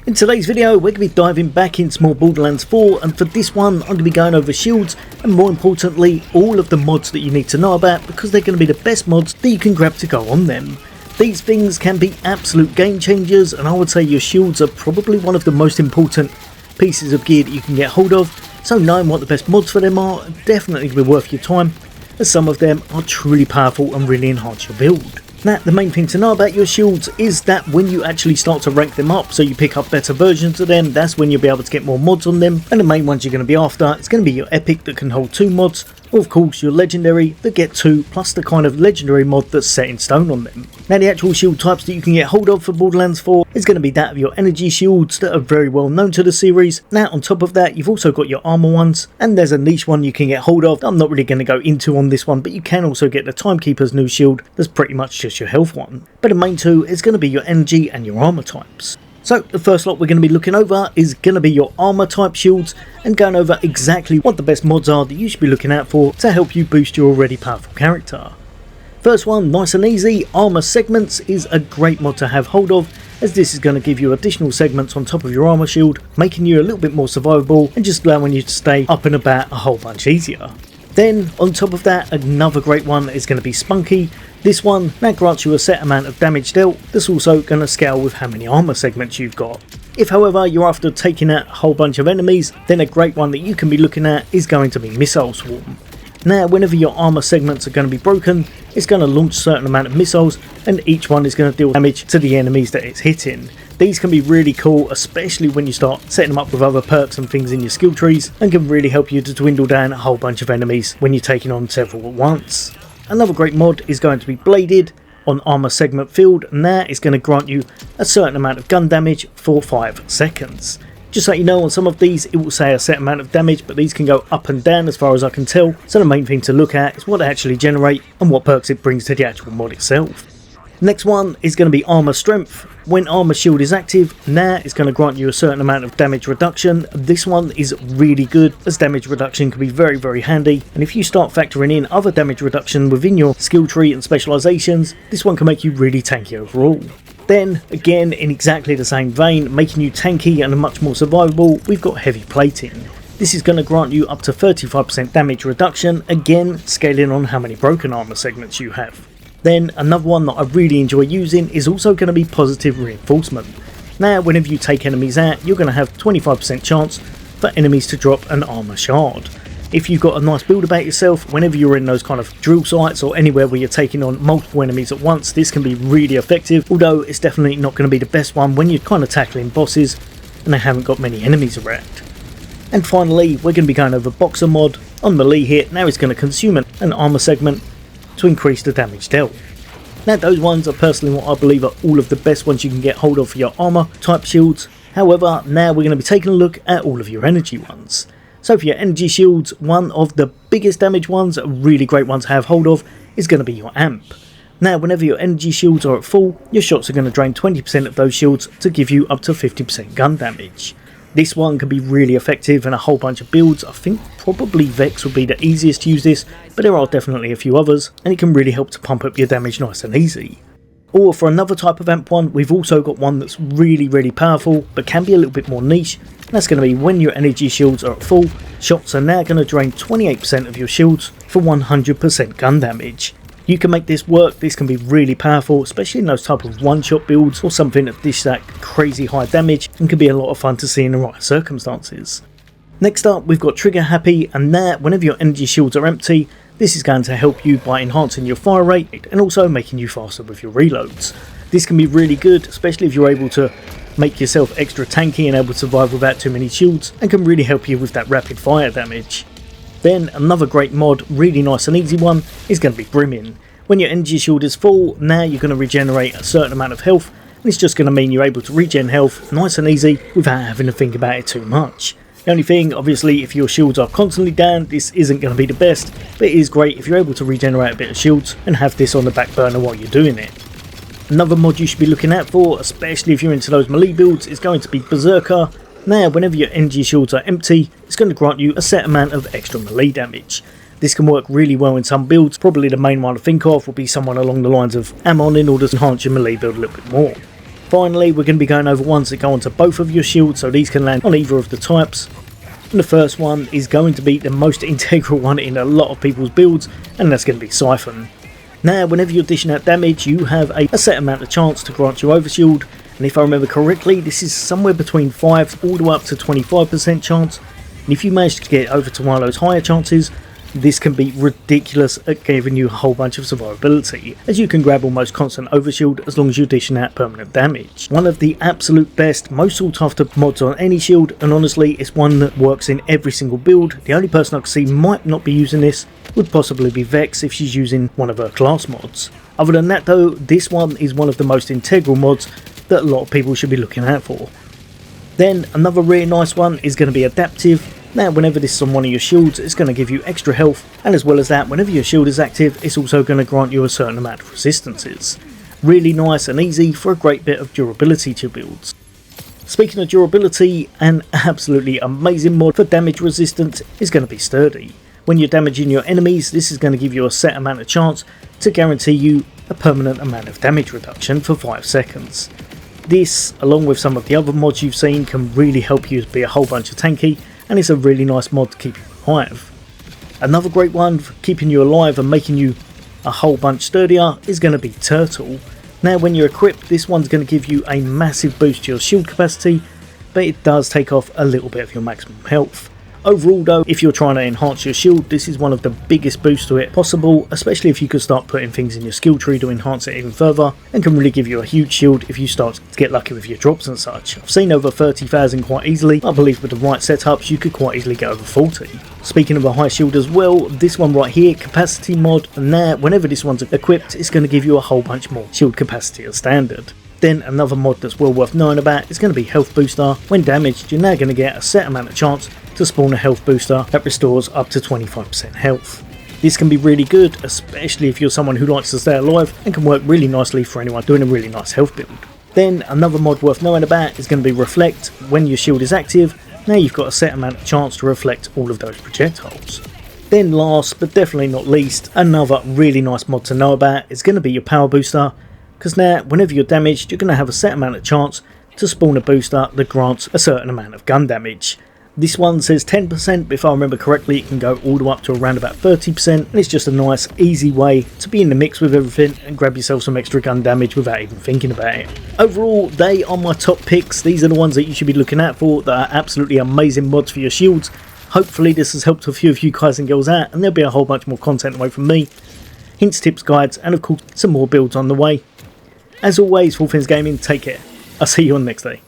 In today's video we're going to be diving back into more Borderlands 4, and for this one I'm going to be going over shields and more importantly all of the mods that you need to know about, because they're going to be the best mods that you can grab to go on them. These things can be absolute game changers, and I would say your shields are probably one of the most important pieces of gear that you can get hold of, so knowing what the best mods for them are definitely be worth your time, as some of them are truly powerful and really enhance your build. Now, the main thing to know about your shields is that when you actually start to rank them up, so you pick up better versions of them, that's when you'll be able to get more mods on them. And the main ones you're going to be after is going to be your epic that can hold 2 mods, or of course your legendary that get 2 plus the kind of legendary mod that's set in stone on them. Now, the actual shield types that you can get hold of for Borderlands 4 is going to be that of your energy shields that are very well known to the series. Now, on top of that, you've also got your armor ones, and there's a niche one you can get hold of that I'm not really going to go into on this one, but you can also get the Timekeeper's new shield that's pretty much just your health one. But the main two is going to be your energy and your armor types. So the first lot we're going to be looking over is going to be your armor type shields, and going over exactly what the best mods are that you should be looking out for to help you boost your already powerful character. First one, nice and easy, armor segments is a great mod to have hold of, as this is going to give you additional segments on top of your armor shield, making you a little bit more survivable and just allowing you to stay up and about a whole bunch easier. Then on top of that, another great one is going to be Spunky. This one now grants you a set amount of damage dealt that's also going to scale with how many armor segments you've got. If however you're after taking out a whole bunch of enemies, then a great one that you can be looking at is going to be Missile Swarm. Now, whenever your armor segments are going to be broken, it's going to launch a certain amount of missiles, and each one is going to deal damage to the enemies that it's hitting. These can be really cool, especially when you start setting them up with other perks and things in your skill trees, and can really help you to dwindle down a whole bunch of enemies when you're taking on several at once. Another great mod is going to be Bladed on armor segment field, and that is going to grant you a certain amount of gun damage for 5 seconds. Just so you know, on some of these it will say a set amount of damage, but these can go up and down as far as I can tell, so the main thing to look at is what they actually generate and what perks it brings to the actual mod itself. Next one is going to be armor strength. When armor shield is active, now it's going to grant you a certain amount of damage reduction. This one is really good, as damage reduction can be very handy, and if you start factoring in other damage reduction within your skill tree and specializations, this one can make you really tanky overall. Then, again in exactly the same vein, making you tanky and much more survivable, we've got heavy plating. This is going to grant you up to 35% damage reduction, again scaling on how many broken armor segments you have. Then another one that I really enjoy using is also going to be positive reinforcement. Now, whenever you take enemies out, you're going to have 25% chance for enemies to drop an armor shard. If you've got a nice build about yourself, whenever you're in those kind of drill sites or anywhere where you're taking on multiple enemies at once, this can be really effective, although it's definitely not going to be the best one when you're kind of tackling bosses and they haven't got many enemies around. And finally, we're going to be going over Boxer mod on melee hit. Now it's going to consume an armor segment to increase the damage dealt. Now, those ones are personally what I believe are all of the best ones you can get hold of for your armor type shields. However, now we're going to be taking a look at all of your energy ones. So for your energy shields, one of the biggest damage ones, a really great one to have hold of, is going to be your amp. Now, whenever your energy shields are at full, your shots are going to drain 20% of those shields to give you up to 50% gun damage. This one can be really effective in a whole bunch of builds. I think probably Vex would be the easiest to use this, but there are definitely a few others, and it can really help to pump up your damage nice and easy. Or for another type of amp one, we've also got one that's really powerful, but can be a little bit more niche, and that's going to be when your energy shields are at full, shots are now going to drain 28% of your shields for 100% gun damage. You can make this work. This can be really powerful, especially in those type of one-shot builds or something that dish that crazy high damage, and can be a lot of fun to see in the right circumstances. Next up, we've got Trigger Happy, and that whenever your energy shields are empty, this is going to help you by enhancing your fire rate and also making you faster with your reloads. This can be really good, especially if you're able to make yourself extra tanky and able to survive without too many shields, and can really help you with that rapid fire damage. Then another great mod, really nice and easy one, is going to be Brimming. When your energy shield is full, now you're going to regenerate a certain amount of health, and it's just going to mean you're able to regen health nice and easy without having to think about it too much. The only thing, obviously, if your shields are constantly down, this isn't going to be the best, but it is great if you're able to regenerate a bit of shields and have this on the back burner while you're doing it. Another mod you should be looking out for, especially if you're into those melee builds, is going to be Berserker. Now, whenever your energy shields are empty, it's going to grant you a set amount of extra melee damage. This can work really well in some builds. Probably the main one to think of will be someone along the lines of Ammon, in order to enhance your melee build a little bit more. Finally, we're going to be going over ones that go onto both of your shields, so these can land on either of the types. And the first one is going to be the most integral one in a lot of people's builds, and that's going to be Siphon. Now, whenever you're dishing out damage, you have a set amount of chance to grant your overshield, and if I remember correctly, this is somewhere between 5 all the way up to 25% chance, and if you manage to get over to one of those higher chances, this can be ridiculous at giving you a whole bunch of survivability, as you can grab almost constant overshield as long as you're dishing out permanent damage. One of the absolute best, most sought after mods on any shield, and honestly it's one that works in every single build. The only person I could see might not be using this would possibly be Vex if she's using one of her class mods. Other than that though, this one is one of the most integral mods that a lot of people should be looking out for. Then another really nice one is going to be Adaptive. Now, whenever this is on one of your shields, it's going to give you extra health, and as well as that, whenever your shield is active, it's also going to grant you a certain amount of resistances. Really nice and easy for a great bit of durability to builds. Speaking of durability, an absolutely amazing mod for damage resistance is going to be Sturdy. When you're damaging your enemies, this is going to give you a set amount of chance to guarantee you a permanent amount of damage reduction for 5 seconds. This, along with some of the other mods you've seen, can really help you be a whole bunch of tanky, and it's a really nice mod to keep you alive. Another great one for keeping you alive and making you a whole bunch sturdier is going to be Turtle. Now, when you're equipped, this one's going to give you a massive boost to your shield capacity, but it does take off a little bit of your maximum health. Overall though, if you're trying to enhance your shield, this is one of the biggest boosts to it possible, especially if you could start putting things in your skill tree to enhance it even further, and can really give you a huge shield if you start to get lucky with your drops and such. I've seen over 30,000 quite easily. I believe with the right setups you could quite easily get over 40. Speaking of a high shield as well, this one right here, Capacity mod, and now whenever this one's equipped, it's going to give you a whole bunch more shield capacity as standard. Then another mod that's well worth knowing about is going to be Health Booster. When damaged, you're now going to get a set amount of chance to spawn a health booster that restores up to 25% health. This can be really good, especially if you're someone who likes to stay alive, and can work really nicely for anyone doing a really nice health build. Then another mod worth knowing about is going to be Reflect. When your shield is active, now you've got a set amount of chance to reflect all of those projectiles. Then last but definitely not least, another really nice mod to know about is going to be your Power Booster, because now whenever you're damaged, you're going to have a set amount of chance to spawn a booster that grants a certain amount of gun damage. This one says 10%, but if I remember correctly, it can go all the way up to around about 30%, and it's just a nice, easy way to be in the mix with everything and grab yourself some extra gun damage without even thinking about it. Overall, they are my top picks. These are the ones that you should be looking out for, that are absolutely amazing mods for your shields. Hopefully this has helped a few of you guys and girls out, and there'll be a whole bunch more content away from me. Hints, tips, guides, and of course some more builds on the way. As always, for all things gaming, take care. I'll see you on the next day.